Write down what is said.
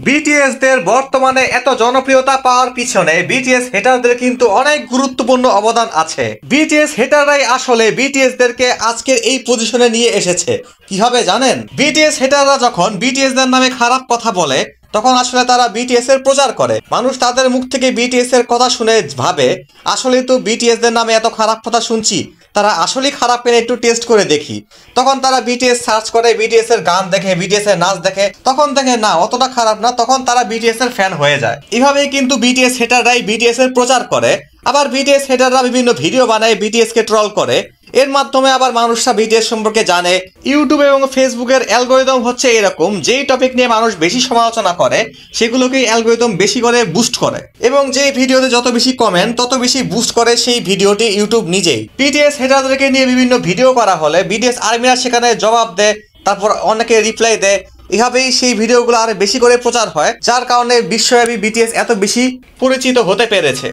BTS দের বর্তমানে এত জনপ্রিয়তা পাওয়ার পিছনে বিটিএস হেটারদের কিন্তু অনেক গুরুত্বপূর্ণ অবদান আছে। বিটিএস হেটাররাই আসলে বিটিএস দেরকে আজকের এই পজিশনে নিয়ে এসেছে। কিভাবে জানেন? বিটিএস হেটাররা যখন বিটিএস দের নামে খারাপ কথা বলে তখন আসলে তারা বিটিএস এর প্রচার করে। মানুষ তাদের মুখ থেকে বিটিএস এর কথা শুনে ভাবে আসলে তো বিটিএস দের নামে এত খারাপ কথা শুনছি, তারা আসলেই খারাপ কিনা একটু টেস্ট করে দেখি। তখন তারা বিটিএস সার্চ করে, বিটিএস এর গান দেখে, বিটিএস এর নাচ দেখে, তখন দেখে না অতটা খারাপ না, তখন তারা বিটিএস এর ফ্যান হয়ে যায়। এভাবেই কিন্তু বিটিএস হেটাররাই বিটিএস এর প্রচার করে। আবার বিটিএস হেটাররা বিভিন্ন ভিডিও বানায়, বিটিএস কে ট্রল করে। এর মাধ্যমে আবার মানুষরা বিটিএস সম্পর্কে জানে। ইউটিউব এবং ফেসবুকের অ্যালগরিদম হচ্ছে এরকম, যেই টপিক নিয়ে মানুষ বেশি সমালোচনা করে সেগুলোকেই অ্যালগরিদম বেশি করে বুস্ট করে, এবং যেই ভিডিওতে যত বেশি কমেন্ট তত বেশি বুস্ট করে সেই ভিডিওটি ইউটিউব নিজেই। বিটিএস হেটারদেরকে নিয়ে বিভিন্ন ভিডিও করা হলে বিটিএস আর্মিরা সেখানে জবাব দেয়, তারপর অনেকে রিপ্লাই দেয়। এভাবেই সেই ভিডিওগুলো আরো বেশি করে প্রচার হয়, যার কারণে বিশ্বব্যাপী বিটিএস এত বেশি পরিচিত হতে পেরেছে।